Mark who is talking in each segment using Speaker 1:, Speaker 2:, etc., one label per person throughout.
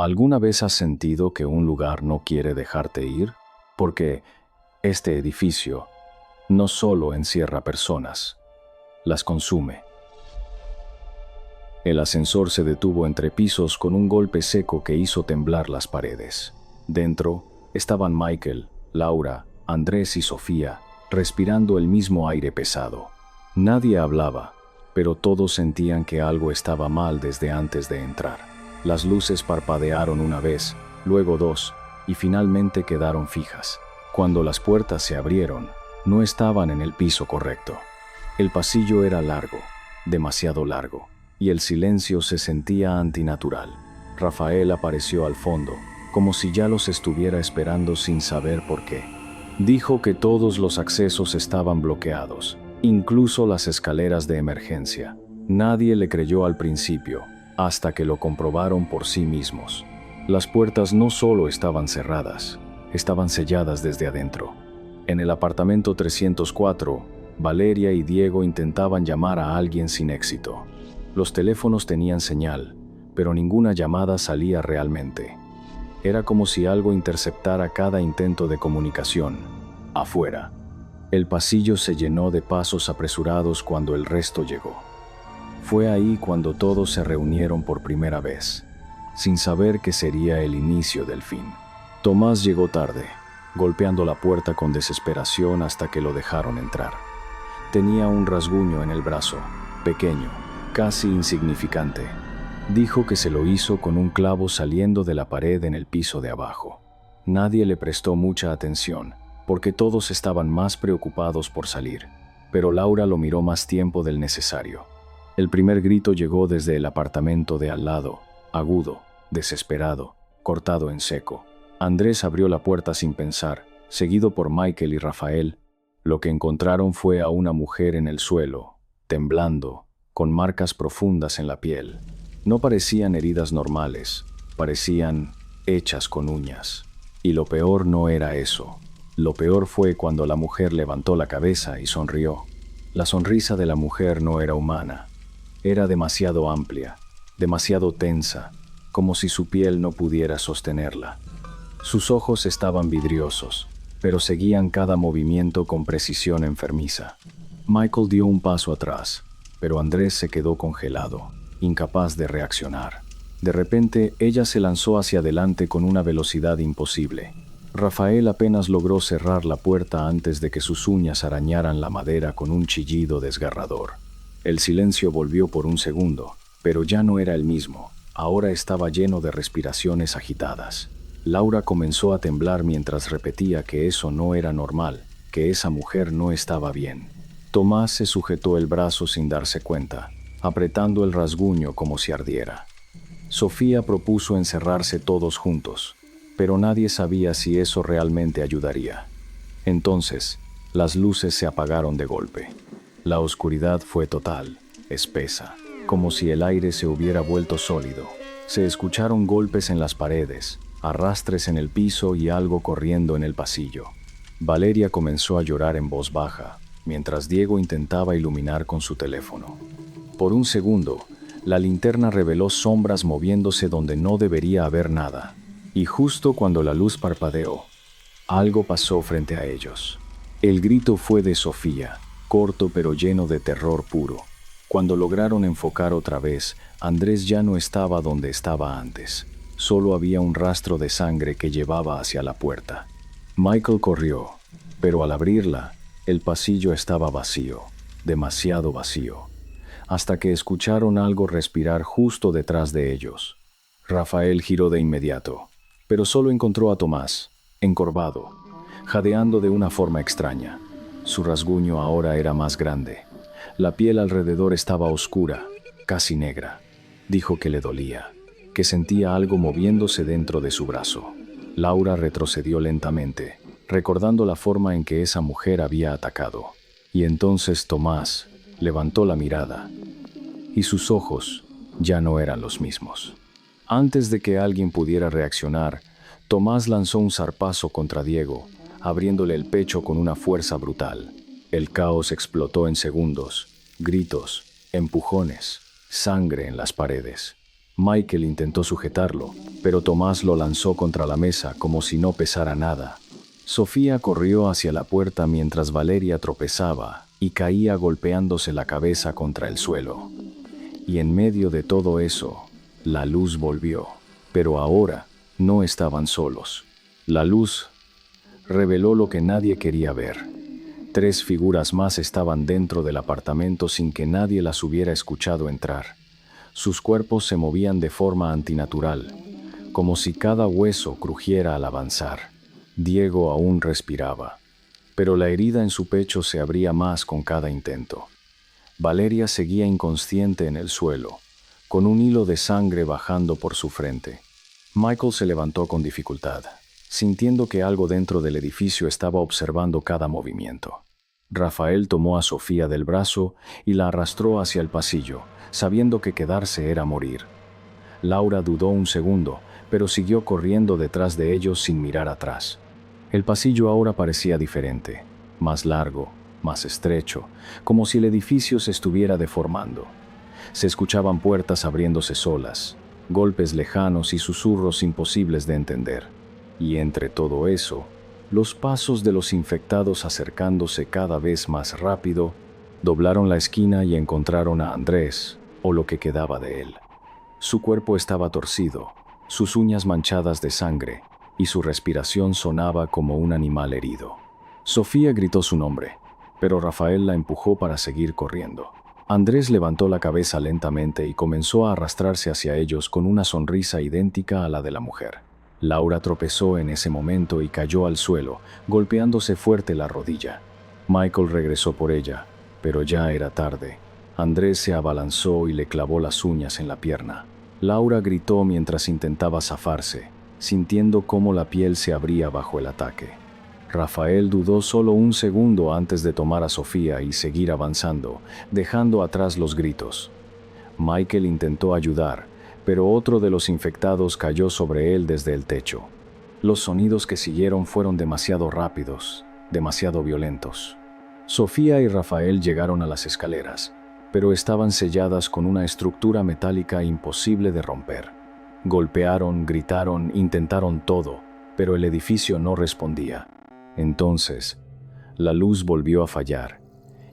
Speaker 1: ¿Alguna vez has sentido que un lugar no quiere dejarte ir? Porque este edificio no solo encierra personas, las consume. El ascensor se detuvo entre pisos con un golpe seco que hizo temblar las paredes. Dentro estaban Michael, Laura, Andrés y Sofía, respirando el mismo aire pesado. Nadie hablaba, pero todos sentían que algo estaba mal desde antes de entrar. Las luces parpadearon una vez, luego dos, y finalmente quedaron fijas. Cuando las puertas se abrieron, no estaban en el piso correcto. El pasillo era largo, demasiado largo, y el silencio se sentía antinatural. Rafael apareció al fondo, como si ya los estuviera esperando sin saber por qué. Dijo que todos los accesos estaban bloqueados, incluso las escaleras de emergencia. Nadie le creyó al principio, hasta que lo comprobaron por sí mismos. Las puertas no solo estaban cerradas, estaban selladas desde adentro. En el apartamento 304, Valeria y Diego intentaban llamar a alguien sin éxito. Los teléfonos tenían señal, pero ninguna llamada salía realmente. Era como si algo interceptara cada intento de comunicación. Afuera, el pasillo se llenó de pasos apresurados cuando el resto llegó. Fue ahí cuando todos se reunieron por primera vez, sin saber que sería el inicio del fin. Tomás llegó tarde, golpeando la puerta con desesperación hasta que lo dejaron entrar. Tenía un rasguño en el brazo, pequeño, casi insignificante. Dijo que se lo hizo con un clavo saliendo de la pared en el piso de abajo. Nadie le prestó mucha atención, porque todos estaban más preocupados por salir, pero Laura lo miró más tiempo del necesario. El primer grito llegó desde el apartamento de al lado, agudo, desesperado, cortado en seco. Andrés abrió la puerta sin pensar, seguido por Michael y Rafael. Lo que encontraron fue a una mujer en el suelo, temblando, con marcas profundas en la piel. No parecían heridas normales, parecían hechas con uñas. Y lo peor no era eso. Lo peor fue cuando la mujer levantó la cabeza y sonrió. La sonrisa de la mujer no era humana. Era demasiado amplia, demasiado tensa, como si su piel no pudiera sostenerla. Sus ojos estaban vidriosos, pero seguían cada movimiento con precisión enfermiza. Michael dio un paso atrás, pero Andrés se quedó congelado, incapaz de reaccionar. De repente, ella se lanzó hacia adelante con una velocidad imposible. Rafael apenas logró cerrar la puerta antes de que sus uñas arañaran la madera con un chillido desgarrador. El silencio volvió por un segundo, pero ya no era el mismo. Ahora estaba lleno de respiraciones agitadas. Laura comenzó a temblar mientras repetía que eso no era normal, que esa mujer no estaba bien. Tomás se sujetó el brazo sin darse cuenta, apretando el rasguño como si ardiera. Sofía propuso encerrarse todos juntos, pero nadie sabía si eso realmente ayudaría. Entonces, las luces se apagaron de golpe. La oscuridad fue total, espesa, como si el aire se hubiera vuelto sólido. Se escucharon golpes en las paredes, arrastres en el piso y algo corriendo en el pasillo. Valeria comenzó a llorar en voz baja, mientras Diego intentaba iluminar con su teléfono. Por un segundo, la linterna reveló sombras moviéndose donde no debería haber nada. Y justo cuando la luz parpadeó, algo pasó frente a ellos. El grito fue de Sofía, corto pero lleno de terror puro. Cuando lograron enfocar otra vez, Andrés ya no estaba donde estaba antes. Solo había un rastro de sangre que llevaba hacia la puerta. Michael corrió, pero al abrirla, el pasillo estaba vacío, demasiado vacío, hasta que escucharon algo respirar justo detrás de ellos. Rafael giró de inmediato, pero solo encontró a Tomás, encorvado, jadeando de una forma extraña. Su rasguño ahora era más grande. La piel alrededor estaba oscura, casi negra. Dijo que le dolía, que sentía algo moviéndose dentro de su brazo. Laura retrocedió lentamente, recordando la forma en que esa mujer había atacado. Y entonces Tomás levantó la mirada, y sus ojos ya no eran los mismos. Antes de que alguien pudiera reaccionar, Tomás lanzó un zarpazo contra Diego, abriéndole el pecho con una fuerza brutal. El caos explotó en segundos, gritos, empujones, sangre en las paredes. Michael intentó sujetarlo, pero Tomás lo lanzó contra la mesa como si no pesara nada. Sofía corrió hacia la puerta mientras Valeria tropezaba y caía golpeándose la cabeza contra el suelo. Y en medio de todo eso, la luz volvió. Pero ahora no estaban solos. La luz reveló lo que nadie quería ver. 3 figuras más estaban dentro del apartamento sin que nadie las hubiera escuchado entrar. Sus cuerpos se movían de forma antinatural, como si cada hueso crujiera al avanzar. Diego aún respiraba, pero la herida en su pecho se abría más con cada intento. Valeria seguía inconsciente en el suelo, con un hilo de sangre bajando por su frente. Michael se levantó con dificultad, sintiendo que algo dentro del edificio estaba observando cada movimiento. Rafael tomó a Sofía del brazo y la arrastró hacia el pasillo, sabiendo que quedarse era morir. Laura dudó un segundo, pero siguió corriendo detrás de ellos sin mirar atrás. El pasillo ahora parecía diferente, más largo, más estrecho, como si el edificio se estuviera deformando. Se escuchaban puertas abriéndose solas, golpes lejanos y susurros imposibles de entender. Y entre todo eso, los pasos de los infectados acercándose cada vez más rápido, doblaron la esquina y encontraron a Andrés, o lo que quedaba de él. Su cuerpo estaba torcido, sus uñas manchadas de sangre, y su respiración sonaba como un animal herido. Sofía gritó su nombre, pero Rafael la empujó para seguir corriendo. Andrés levantó la cabeza lentamente y comenzó a arrastrarse hacia ellos con una sonrisa idéntica a la de la mujer. Laura tropezó en ese momento y cayó al suelo, golpeándose fuerte la rodilla. Michael regresó por ella, pero ya era tarde. Andrés se abalanzó y le clavó las uñas en la pierna. Laura gritó mientras intentaba zafarse, sintiendo cómo la piel se abría bajo el ataque. Rafael dudó solo un segundo antes de tomar a Sofía y seguir avanzando, dejando atrás los gritos. Michael intentó ayudar, pero otro de los infectados cayó sobre él desde el techo. Los sonidos que siguieron fueron demasiado rápidos, demasiado violentos. Sofía y Rafael llegaron a las escaleras, pero estaban selladas con una estructura metálica imposible de romper. Golpearon, gritaron, intentaron todo, pero el edificio no respondía. Entonces, la luz volvió a fallar,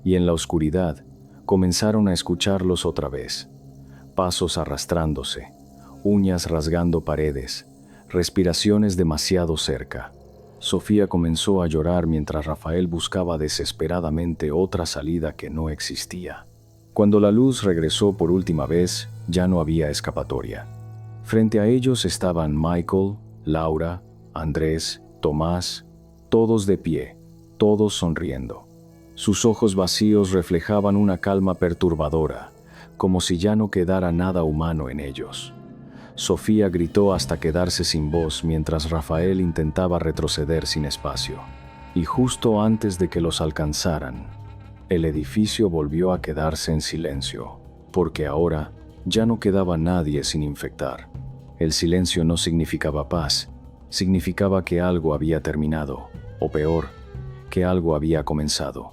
Speaker 1: y en la oscuridad comenzaron a escucharlos otra vez. Pasos arrastrándose, uñas rasgando paredes, respiraciones demasiado cerca. Sofía comenzó a llorar mientras Rafael buscaba desesperadamente otra salida que no existía. Cuando la luz regresó por última vez, ya no había escapatoria. Frente a ellos estaban Michael, Laura, Andrés, Tomás, todos de pie, todos sonriendo. Sus ojos vacíos reflejaban una calma perturbadora, como si ya no quedara nada humano en ellos. Sofía gritó hasta quedarse sin voz mientras Rafael intentaba retroceder sin espacio. Y justo antes de que los alcanzaran, el edificio volvió a quedarse en silencio, porque ahora ya no quedaba nadie sin infectar. El silencio no significaba paz, significaba que algo había terminado, o peor, que algo había comenzado.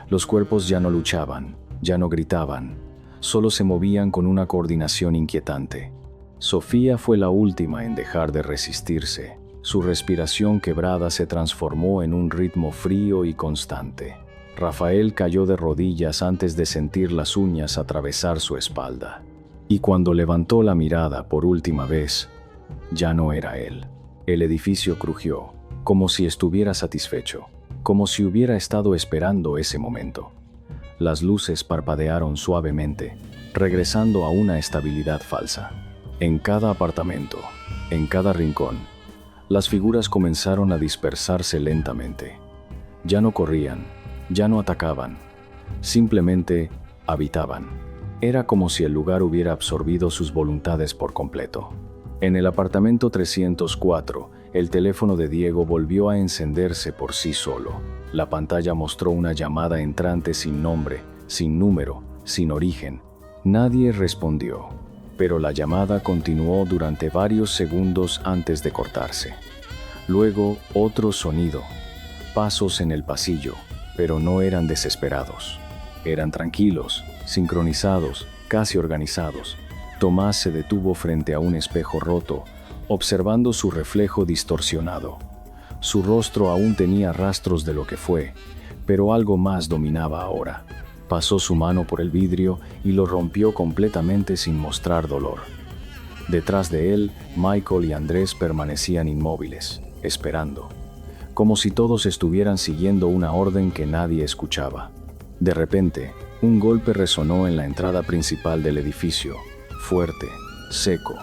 Speaker 1: Los cuerpos ya no luchaban, ya no gritaban, solo se movían con una coordinación inquietante. Sofía fue la última en dejar de resistirse. Su respiración quebrada se transformó en un ritmo frío y constante. Rafael cayó de rodillas antes de sentir las uñas atravesar su espalda. Y cuando levantó la mirada por última vez, ya no era él. El edificio crujió, como si estuviera satisfecho, como si hubiera estado esperando ese momento. Las luces parpadearon suavemente, regresando a una estabilidad falsa. En cada apartamento, en cada rincón, las figuras comenzaron a dispersarse lentamente. Ya no corrían, ya no atacaban, simplemente habitaban. Era como si el lugar hubiera absorbido sus voluntades por completo. En el apartamento 304, el teléfono de Diego volvió a encenderse por sí solo. La pantalla mostró una llamada entrante sin nombre, sin número, sin origen. Nadie respondió, pero la llamada continuó durante varios segundos antes de cortarse. Luego, otro sonido. Pasos en el pasillo, pero no eran desesperados. Eran tranquilos, sincronizados, casi organizados. Tomás se detuvo frente a un espejo roto, observando su reflejo distorsionado. Su rostro aún tenía rastros de lo que fue, pero algo más dominaba ahora. Pasó su mano por el vidrio y lo rompió completamente sin mostrar dolor. Detrás de él, Michael y Andrés permanecían inmóviles, esperando, como si todos estuvieran siguiendo una orden que nadie escuchaba. De repente, un golpe resonó en la entrada principal del edificio, fuerte, seco,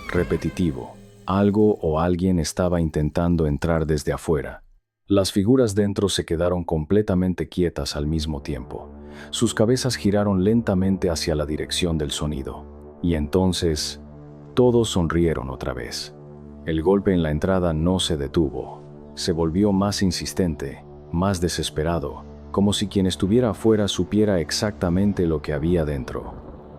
Speaker 1: repetitivo. Algo o alguien estaba intentando entrar desde afuera. Las figuras dentro se quedaron completamente quietas al mismo tiempo. Sus cabezas giraron lentamente hacia la dirección del sonido. Y entonces, todos sonrieron otra vez. El golpe en la entrada no se detuvo. Se volvió más insistente, más desesperado, como si quien estuviera afuera supiera exactamente lo que había dentro.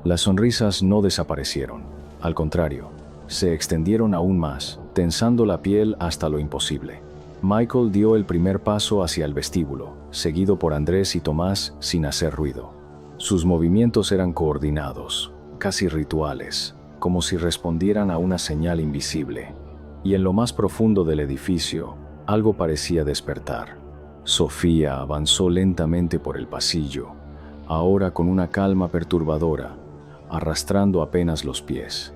Speaker 1: Las sonrisas no desaparecieron. Al contrario, se extendieron aún más, tensando la piel hasta lo imposible. Michael dio el primer paso hacia el vestíbulo, seguido por Andrés y Tomás sin hacer ruido. Sus movimientos eran coordinados, casi rituales, como si respondieran a una señal invisible. Y en lo más profundo del edificio, algo parecía despertar. Sofía avanzó lentamente por el pasillo, ahora con una calma perturbadora, arrastrando apenas los pies.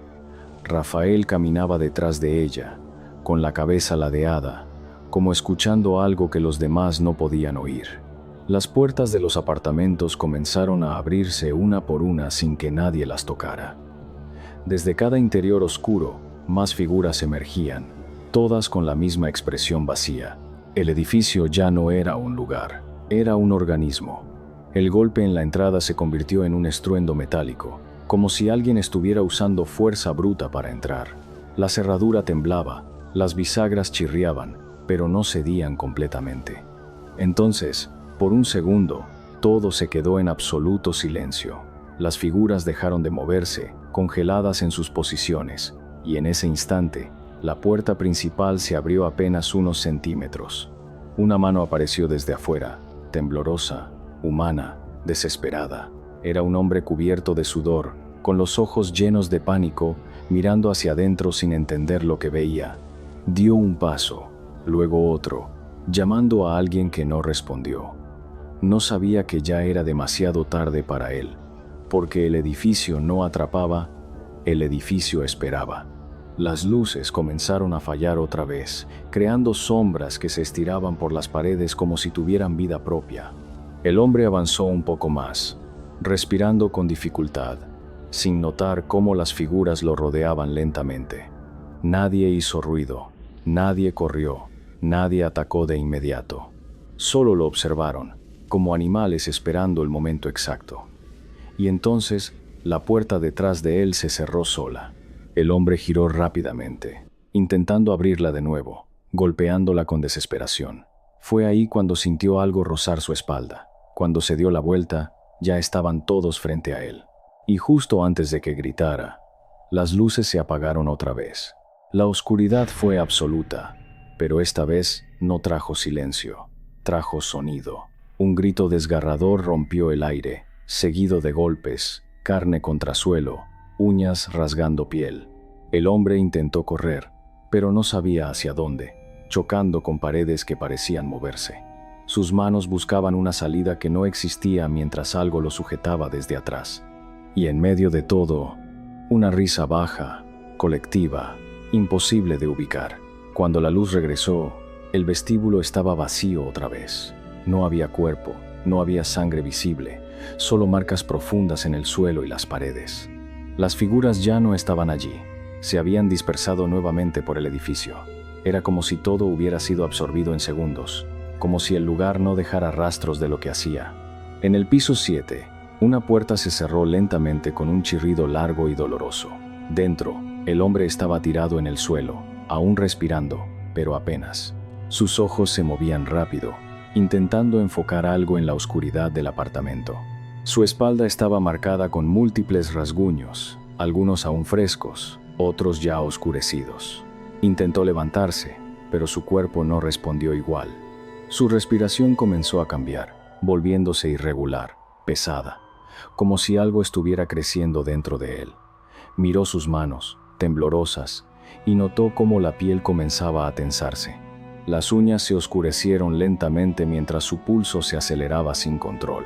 Speaker 1: Rafael caminaba detrás de ella, con la cabeza ladeada, como escuchando algo que los demás no podían oír. Las puertas de los apartamentos comenzaron a abrirse una por una sin que nadie las tocara. Desde cada interior oscuro, más figuras emergían, todas con la misma expresión vacía. El edificio ya no era un lugar, era un organismo. El golpe en la entrada se convirtió en un estruendo metálico, como si alguien estuviera usando fuerza bruta para entrar. La cerradura temblaba, las bisagras chirriaban, pero no cedían completamente. Entonces, por un segundo, todo se quedó en absoluto silencio. Las figuras dejaron de moverse, congeladas en sus posiciones, y en ese instante, la puerta principal se abrió apenas unos centímetros. Una mano apareció desde afuera, temblorosa, humana, desesperada. Era un hombre cubierto de sudor, con los ojos llenos de pánico, mirando hacia adentro sin entender lo que veía. Dio un paso, luego otro, llamando a alguien que no respondió. No sabía que ya era demasiado tarde para él, porque el edificio no atrapaba, el edificio esperaba. Las luces comenzaron a fallar otra vez, creando sombras que se estiraban por las paredes como si tuvieran vida propia. El hombre avanzó un poco más, respirando con dificultad, sin notar cómo las figuras lo rodeaban lentamente. Nadie hizo ruido, nadie corrió, nadie atacó de inmediato. Solo lo observaron, como animales esperando el momento exacto. Y entonces, la puerta detrás de él se cerró sola. El hombre giró rápidamente, intentando abrirla de nuevo, golpeándola con desesperación. Fue ahí cuando sintió algo rozar su espalda. Cuando se dio la vuelta, ya estaban todos frente a él. Y justo antes de que gritara, las luces se apagaron otra vez. La oscuridad fue absoluta, pero esta vez no trajo silencio, trajo sonido. Un grito desgarrador rompió el aire, seguido de golpes, carne contra suelo, uñas rasgando piel. El hombre intentó correr, pero no sabía hacia dónde, chocando con paredes que parecían moverse. Sus manos buscaban una salida que no existía mientras algo lo sujetaba desde atrás. Y en medio de todo, una risa baja, colectiva, imposible de ubicar. Cuando la luz regresó, el vestíbulo estaba vacío otra vez. No había cuerpo, no había sangre visible, solo marcas profundas en el suelo y las paredes. Las figuras ya no estaban allí, se habían dispersado nuevamente por el edificio. Era como si todo hubiera sido absorbido en segundos, como si el lugar no dejara rastros de lo que hacía. En el piso 7, una puerta se cerró lentamente con un chirrido largo y doloroso. Dentro, el hombre estaba tirado en el suelo, aún respirando, pero apenas. Sus ojos se movían rápido, intentando enfocar algo en la oscuridad del apartamento. Su espalda estaba marcada con múltiples rasguños, algunos aún frescos, otros ya oscurecidos. Intentó levantarse, pero su cuerpo no respondió igual. Su respiración comenzó a cambiar, volviéndose irregular, pesada, como si algo estuviera creciendo dentro de él. Miró sus manos, temblorosas, y notó cómo la piel comenzaba a tensarse. Las uñas se oscurecieron lentamente mientras su pulso se aceleraba sin control.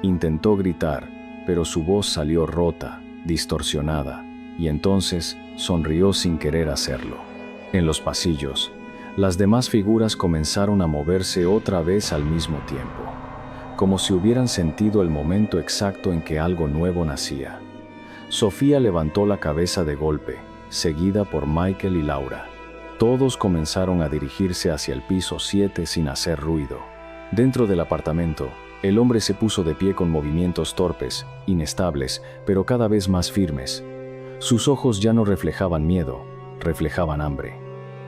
Speaker 1: Intentó gritar, pero su voz salió rota, distorsionada, y entonces sonrió sin querer hacerlo. En los pasillos, las demás figuras comenzaron a moverse otra vez al mismo tiempo, como si hubieran sentido el momento exacto en que algo nuevo nacía. Sofía levantó la cabeza de golpe, seguida por Michael y Laura. Todos comenzaron a dirigirse hacia el piso 7 sin hacer ruido. Dentro del apartamento, el hombre se puso de pie con movimientos torpes, inestables, pero cada vez más firmes. Sus ojos ya no reflejaban miedo, reflejaban hambre.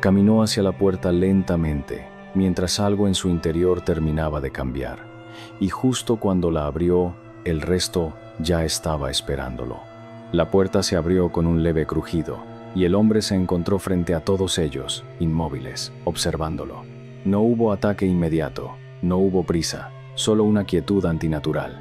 Speaker 1: Caminó hacia la puerta lentamente, mientras algo en su interior terminaba de cambiar. Y justo cuando la abrió, el resto ya estaba esperándolo. La puerta se abrió con un leve crujido, y el hombre se encontró frente a todos ellos, inmóviles, observándolo. No hubo ataque inmediato, no hubo prisa, solo una quietud antinatural.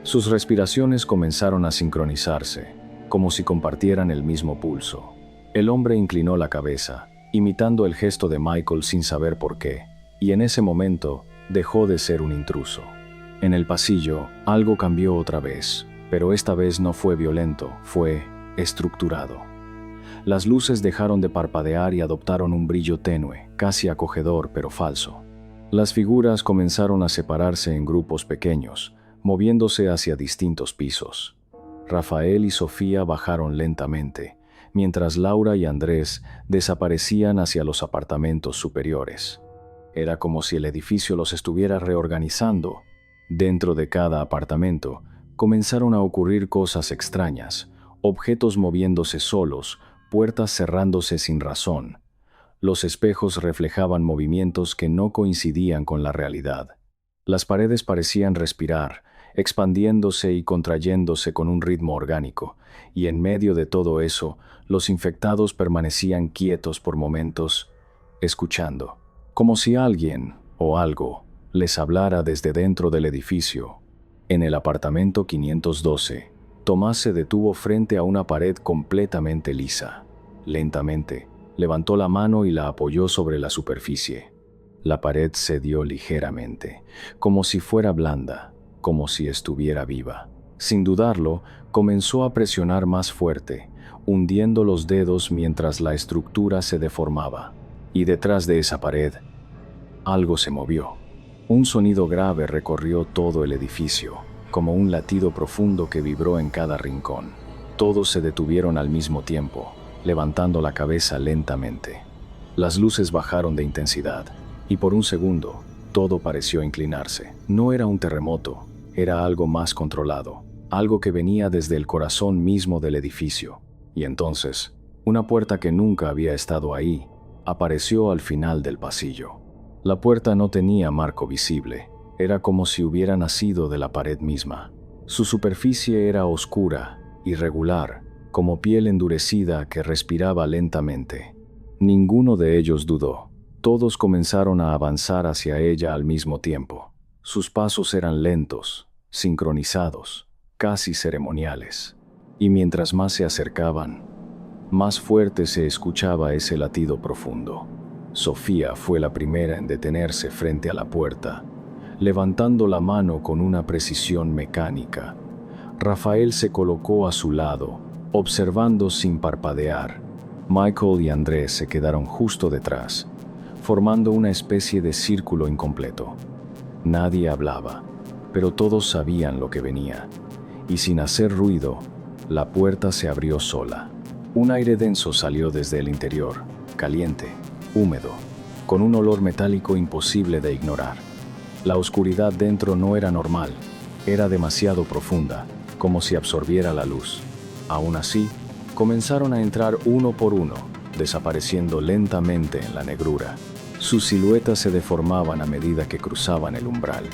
Speaker 1: Sus respiraciones comenzaron a sincronizarse, como si compartieran el mismo pulso. El hombre inclinó la cabeza, imitando el gesto de Michael sin saber por qué, y en ese momento dejó de ser un intruso. En el pasillo, algo cambió otra vez, pero esta vez no fue violento, fue estructurado. Las luces dejaron de parpadear y adoptaron un brillo tenue, casi acogedor pero falso. Las figuras comenzaron a separarse en grupos pequeños, moviéndose hacia distintos pisos. Rafael y Sofía bajaron lentamente, mientras Laura y Andrés desaparecían hacia los apartamentos superiores. Era como si el edificio los estuviera reorganizando. Dentro de cada apartamento comenzaron a ocurrir cosas extrañas, objetos moviéndose solos, puertas cerrándose sin razón. Los espejos reflejaban movimientos que no coincidían con la realidad. Las paredes parecían respirar, expandiéndose y contrayéndose con un ritmo orgánico, y en medio de todo eso, los infectados permanecían quietos por momentos, escuchando, como si alguien o algo les hablara desde dentro del edificio. En el apartamento 512, Tomás se detuvo frente a una pared completamente lisa. Lentamente, levantó la mano y la apoyó sobre la superficie. La pared cedió ligeramente, como si fuera blanda, como si estuviera viva. Sin dudarlo, comenzó a presionar más fuerte, hundiendo los dedos mientras la estructura se deformaba. Y detrás de esa pared, algo se movió. Un sonido grave recorrió todo el edificio, como un latido profundo que vibró en cada rincón. Todos se detuvieron al mismo tiempo, levantando la cabeza lentamente. Las luces bajaron de intensidad, y por un segundo, todo pareció inclinarse. No era un terremoto, era algo más controlado, algo que venía desde el corazón mismo del edificio. Y entonces, una puerta que nunca había estado ahí, apareció al final del pasillo. La puerta no tenía marco visible, era como si hubiera nacido de la pared misma. Su superficie era oscura, irregular, como piel endurecida que respiraba lentamente. Ninguno de ellos dudó. Todos comenzaron a avanzar hacia ella al mismo tiempo. Sus pasos eran lentos, sincronizados, casi ceremoniales. Y mientras más se acercaban, más fuerte se escuchaba ese latido profundo. Sofía fue la primera en detenerse frente a la puerta, levantando la mano con una precisión mecánica. Rafael se colocó a su lado, observando sin parpadear. Michael y Andrés se quedaron justo detrás, formando una especie de círculo incompleto. Nadie hablaba, pero todos sabían lo que venía, y sin hacer ruido, la puerta se abrió sola. Un aire denso salió desde el interior, caliente, húmedo, con un olor metálico imposible de ignorar. La oscuridad dentro no era normal, era demasiado profunda, como si absorbiera la luz. Aún así, comenzaron a entrar uno por uno, desapareciendo lentamente en la negrura. Sus siluetas se deformaban a medida que cruzaban el umbral,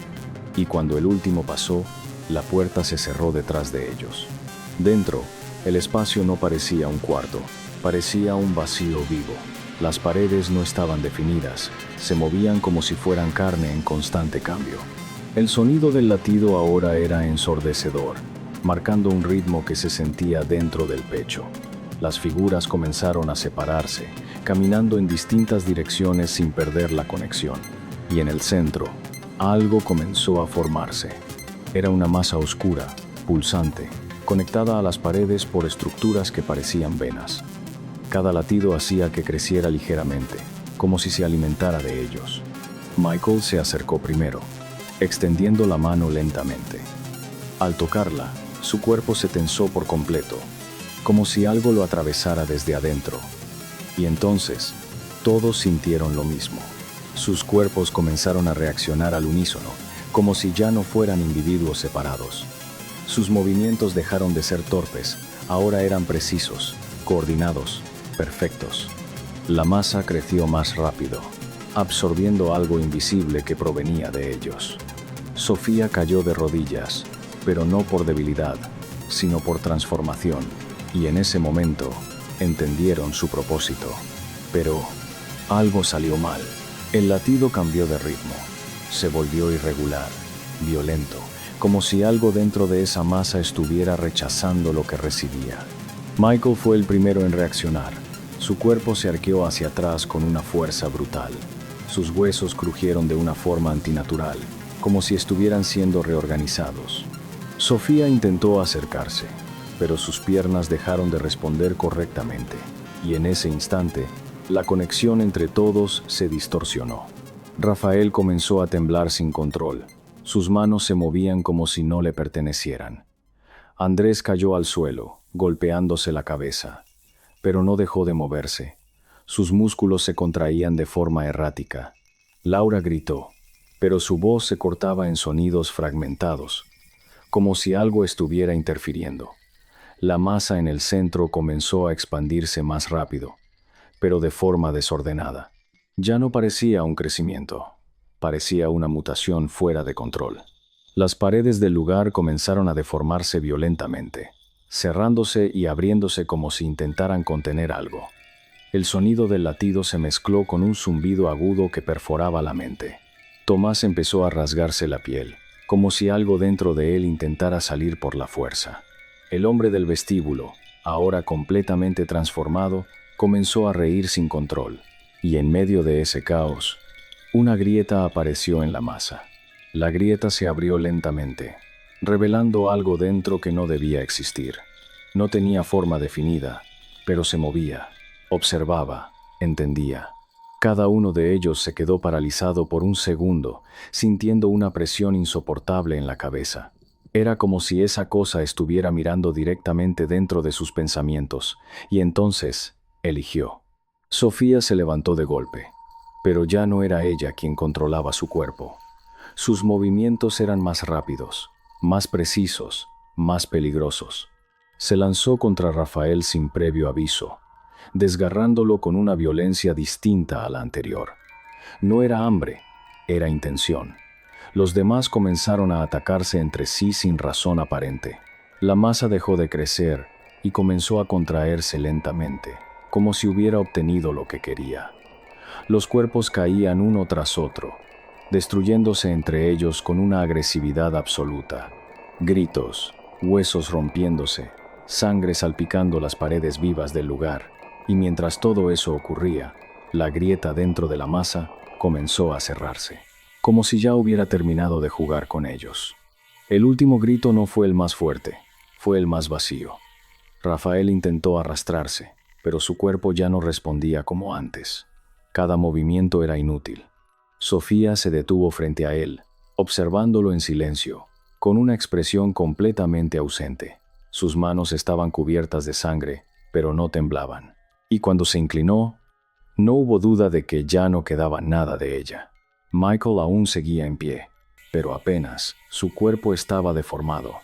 Speaker 1: y cuando el último pasó, la puerta se cerró detrás de ellos. Dentro, el espacio no parecía un cuarto, parecía un vacío vivo. Las paredes no estaban definidas, se movían como si fueran carne en constante cambio. El sonido del latido ahora era ensordecedor, marcando un ritmo que se sentía dentro del pecho. Las figuras comenzaron a separarse, caminando en distintas direcciones sin perder la conexión. Y en el centro, algo comenzó a formarse. Era una masa oscura, pulsante, conectada a las paredes por estructuras que parecían venas. Cada latido hacía que creciera ligeramente, como si se alimentara de ellos. Michael se acercó primero, extendiendo la mano lentamente. Al tocarla, su cuerpo se tensó por completo, como si algo lo atravesara desde adentro. Y entonces, todos sintieron lo mismo. Sus cuerpos comenzaron a reaccionar al unísono, como si ya no fueran individuos separados. Sus movimientos dejaron de ser torpes, ahora eran precisos, coordinados, perfectos. La masa creció más rápido, absorbiendo algo invisible que provenía de ellos. Sofía cayó de rodillas, pero no por debilidad, sino por transformación, y en ese momento entendieron su propósito. Pero algo salió mal. El latido cambió de ritmo, se volvió irregular, violento, como si algo dentro de esa masa estuviera rechazando lo que recibía. Michael fue el primero en reaccionar. Su cuerpo se arqueó hacia atrás con una fuerza brutal. Sus huesos crujieron de una forma antinatural, como si estuvieran siendo reorganizados. Sofía intentó acercarse, pero sus piernas dejaron de responder correctamente, y en ese instante, la conexión entre todos se distorsionó. Rafael comenzó a temblar sin control. Sus manos se movían como si no le pertenecieran. Andrés cayó al suelo, golpeándose la cabeza, pero no dejó de moverse. Sus músculos se contraían de forma errática. Laura gritó, pero su voz se cortaba en sonidos fragmentados, como si algo estuviera interfiriendo. La masa en el centro comenzó a expandirse más rápido, pero de forma desordenada. Ya no parecía un crecimiento, parecía una mutación fuera de control. Las paredes del lugar comenzaron a deformarse violentamente, cerrándose y abriéndose como si intentaran contener algo. El sonido del latido se mezcló con un zumbido agudo que perforaba la mente. Tomás empezó a rasgarse la piel, como si algo dentro de él intentara salir por la fuerza. El hombre del vestíbulo, ahora completamente transformado, comenzó a reír sin control, y en medio de ese caos, una grieta apareció en la masa. La grieta se abrió lentamente, revelando algo dentro que no debía existir. No tenía forma definida, pero se movía, observaba, entendía. Cada uno de ellos se quedó paralizado por un segundo, sintiendo una presión insoportable en la cabeza. Era como si esa cosa estuviera mirando directamente dentro de sus pensamientos, y entonces eligió. Sofía se levantó de golpe, pero ya no era ella quien controlaba su cuerpo. Sus movimientos eran más rápidos, más precisos, más peligrosos. Se lanzó contra Rafael sin previo aviso, desgarrándolo con una violencia distinta a la anterior. No era hambre, era intención. Los demás comenzaron a atacarse entre sí sin razón aparente. La masa dejó de crecer y comenzó a contraerse lentamente, como si hubiera obtenido lo que quería. Los cuerpos caían uno tras otro, destruyéndose entre ellos con una agresividad absoluta. Gritos, huesos rompiéndose, sangre salpicando las paredes vivas del lugar, y mientras todo eso ocurría, la grieta dentro de la masa comenzó a cerrarse, como si ya hubiera terminado de jugar con ellos. El último grito no fue el más fuerte, fue el más vacío. Rafael intentó arrastrarse, pero su cuerpo ya no respondía como antes. Cada movimiento era inútil. Sofía se detuvo frente a él, observándolo en silencio, con una expresión completamente ausente. Sus manos estaban cubiertas de sangre, pero no temblaban. Y cuando se inclinó, no hubo duda de que ya no quedaba nada de ella. Michael aún seguía en pie, pero apenas su cuerpo estaba deformado,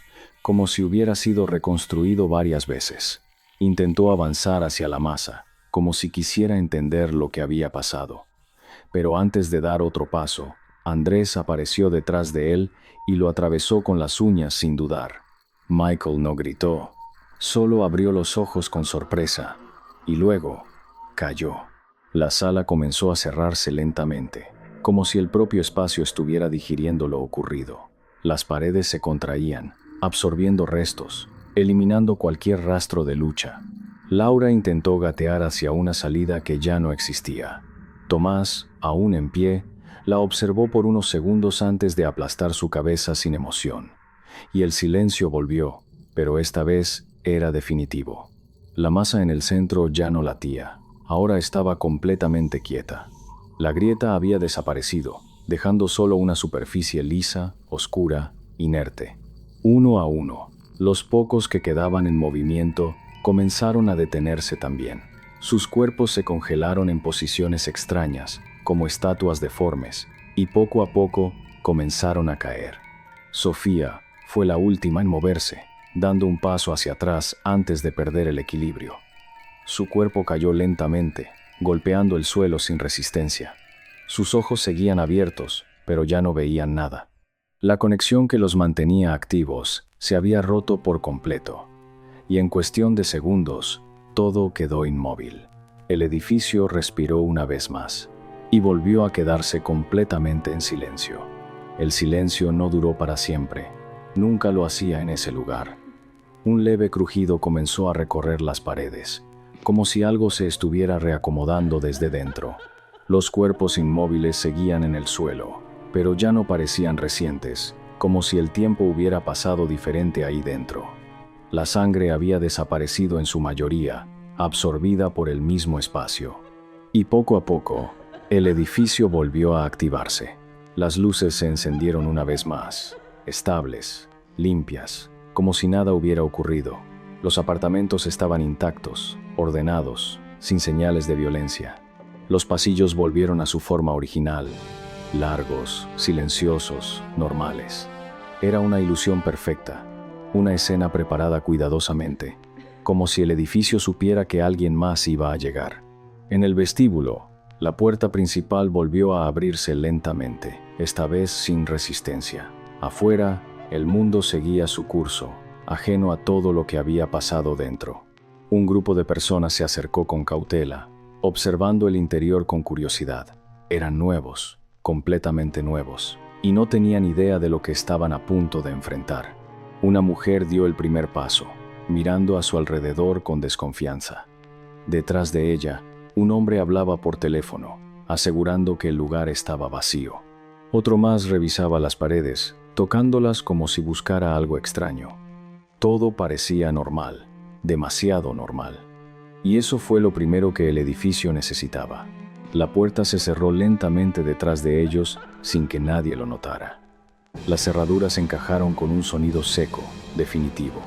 Speaker 1: como si hubiera sido reconstruido varias veces. Intentó avanzar hacia la masa, como si quisiera entender lo que había pasado. Pero antes de dar otro paso, Andrés apareció detrás de él y lo atravesó con las uñas sin dudar. Michael no gritó, solo abrió los ojos con sorpresa, y luego cayó. La sala comenzó a cerrarse lentamente, como si el propio espacio estuviera digiriendo lo ocurrido. Las paredes se contraían, absorbiendo restos, eliminando cualquier rastro de lucha. Laura intentó gatear hacia una salida que ya no existía. Tomás, aún en pie, la observó por unos segundos antes de aplastar su cabeza sin emoción. Y el silencio volvió, pero esta vez era definitivo. La masa en el centro ya no latía, ahora estaba completamente quieta. La grieta había desaparecido, dejando solo una superficie lisa, oscura, inerte. Uno a uno, los pocos que quedaban en movimiento comenzaron a detenerse también. Sus cuerpos se congelaron en posiciones extrañas, como estatuas deformes, y poco a poco comenzaron a caer. Sofía fue la última en moverse, dando un paso hacia atrás antes de perder el equilibrio. Su cuerpo cayó lentamente, golpeando el suelo sin resistencia. Sus ojos seguían abiertos, pero ya no veían nada. La conexión que los mantenía activos se había roto por completo, y en cuestión de segundos, todo quedó inmóvil. El edificio respiró una vez más, y volvió a quedarse completamente en silencio. El silencio no duró para siempre, nunca lo hacía en ese lugar. Un leve crujido comenzó a recorrer las paredes, como si algo se estuviera reacomodando desde dentro. Los cuerpos inmóviles seguían en el suelo, pero ya no parecían recientes, como si el tiempo hubiera pasado diferente ahí dentro. La sangre había desaparecido en su mayoría, absorbida por el mismo espacio. Y poco a poco, el edificio volvió a activarse. Las luces se encendieron una vez más, estables, limpias, como si nada hubiera ocurrido. Los apartamentos estaban intactos, ordenados, sin señales de violencia. Los pasillos volvieron a su forma original, largos, silenciosos, normales. Era una ilusión perfecta, una escena preparada cuidadosamente, como si el edificio supiera que alguien más iba a llegar. En el vestíbulo, la puerta principal volvió a abrirse lentamente, esta vez sin resistencia. Afuera, el mundo seguía su curso, ajeno a todo lo que había pasado dentro. Un grupo de personas se acercó con cautela, observando el interior con curiosidad. Eran nuevos, completamente nuevos, y no tenían idea de lo que estaban a punto de enfrentar. Una mujer dio el primer paso, mirando a su alrededor con desconfianza. Detrás de ella, un hombre hablaba por teléfono, asegurando que el lugar estaba vacío. Otro más revisaba las paredes, tocándolas como si buscara algo extraño. Todo parecía normal, demasiado normal. Y eso fue lo primero que el edificio necesitaba. La puerta se cerró lentamente detrás de ellos sin que nadie lo notara. Las cerraduras encajaron con un sonido seco, definitivo.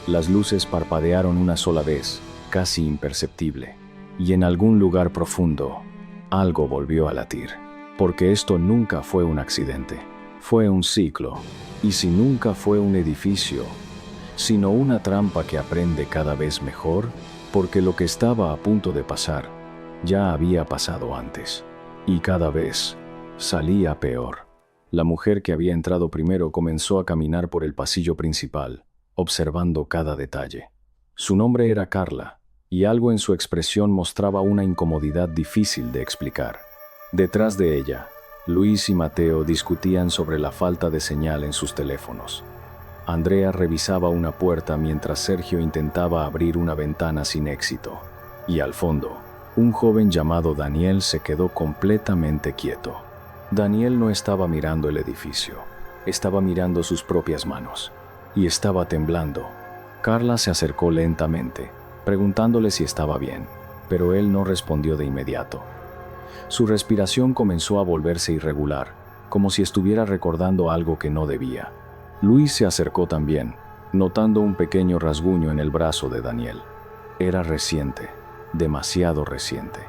Speaker 1: Las luces parpadearon una sola vez, casi imperceptible. Y en algún lugar profundo, algo volvió a latir. Porque esto nunca fue un accidente. Fue un ciclo. Y si nunca fue un edificio, sino una trampa que aprende cada vez mejor, porque lo que estaba a punto de pasar ya había pasado antes. Y cada vez salía peor. La mujer que había entrado primero comenzó a caminar por el pasillo principal, observando cada detalle. Su nombre era Carla, y algo en su expresión mostraba una incomodidad difícil de explicar. Detrás de ella, Luis y Mateo discutían sobre la falta de señal en sus teléfonos. Andrea revisaba una puerta mientras Sergio intentaba abrir una ventana sin éxito. Y al fondo, un joven llamado Daniel se quedó completamente quieto. Daniel no estaba mirando el edificio, estaba mirando sus propias manos. Y estaba temblando. Carla se acercó lentamente, preguntándole si estaba bien, pero él no respondió de inmediato. Su respiración comenzó a volverse irregular, como si estuviera recordando algo que no debía. Luis se acercó también, notando un pequeño rasguño en el brazo de Daniel. Era reciente, demasiado reciente.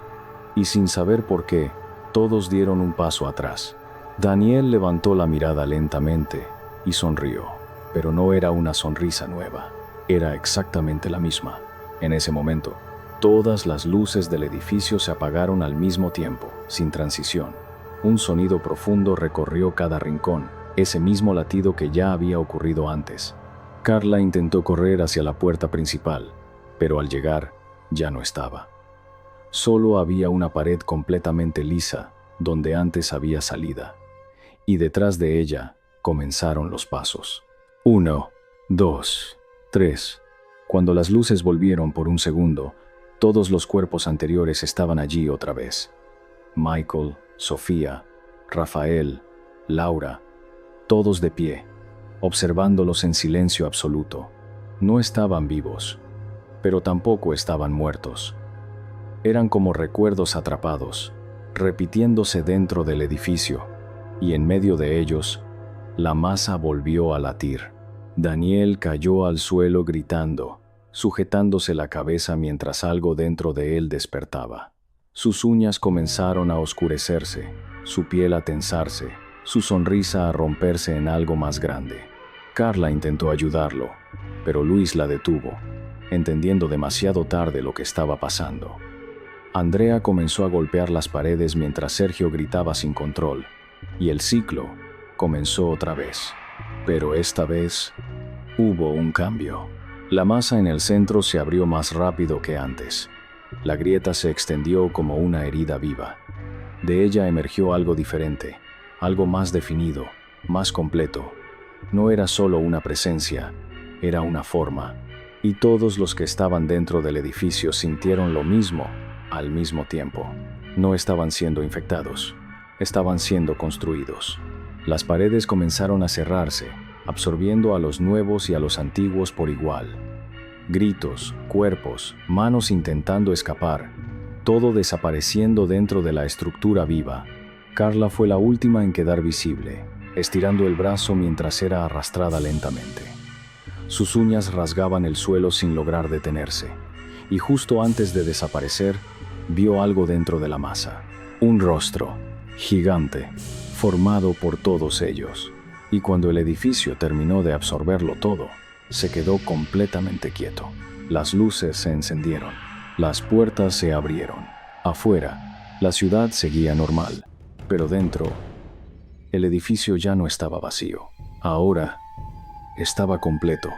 Speaker 1: Y sin saber por qué, todos dieron un paso atrás. Daniel levantó la mirada lentamente y sonrió, pero no era una sonrisa nueva, era exactamente la misma. En ese momento, todas las luces del edificio se apagaron al mismo tiempo, sin transición. Un sonido profundo recorrió cada rincón, ese mismo latido que ya había ocurrido antes. Carla intentó correr hacia la puerta principal, pero al llegar, ya no estaba. Solo había una pared completamente lisa, donde antes había salida. Y detrás de ella comenzaron los pasos. 1, 2, 3. Cuando las luces volvieron por un segundo, todos los cuerpos anteriores estaban allí otra vez. Michael, Sofía, Rafael, Laura, todos de pie, observándolos en silencio absoluto. No estaban vivos, pero tampoco estaban muertos. Eran como recuerdos atrapados, repitiéndose dentro del edificio, y en medio de ellos, la masa volvió a latir. Daniel cayó al suelo gritando, sujetándose la cabeza mientras algo dentro de él despertaba. Sus uñas comenzaron a oscurecerse, su piel a tensarse, su sonrisa a romperse en algo más grande. Carla intentó ayudarlo, pero Luis la detuvo, entendiendo demasiado tarde lo que estaba pasando. Andrea comenzó a golpear las paredes mientras Sergio gritaba sin control, y el ciclo comenzó otra vez. Pero esta vez hubo un cambio. La masa en el centro se abrió más rápido que antes. La grieta se extendió como una herida viva. De ella emergió algo diferente, algo más definido, más completo. No era solo una presencia, era una forma. Y todos los que estaban dentro del edificio sintieron lo mismo al mismo tiempo. No estaban siendo infectados, estaban siendo construidos. Las paredes comenzaron a cerrarse, absorbiendo a los nuevos y a los antiguos por igual. Gritos, cuerpos, manos intentando escapar, todo desapareciendo dentro de la estructura viva. Carla fue la última en quedar visible, estirando el brazo mientras era arrastrada lentamente. Sus uñas rasgaban el suelo sin lograr detenerse, y justo antes de desaparecer, vio algo dentro de la masa. Un rostro, gigante, formado por todos ellos. Y cuando el edificio terminó de absorberlo todo, se quedó completamente quieto. Las luces se encendieron, las puertas se abrieron. Afuera, la ciudad seguía normal, pero dentro, el edificio ya no estaba vacío. Ahora, estaba completo.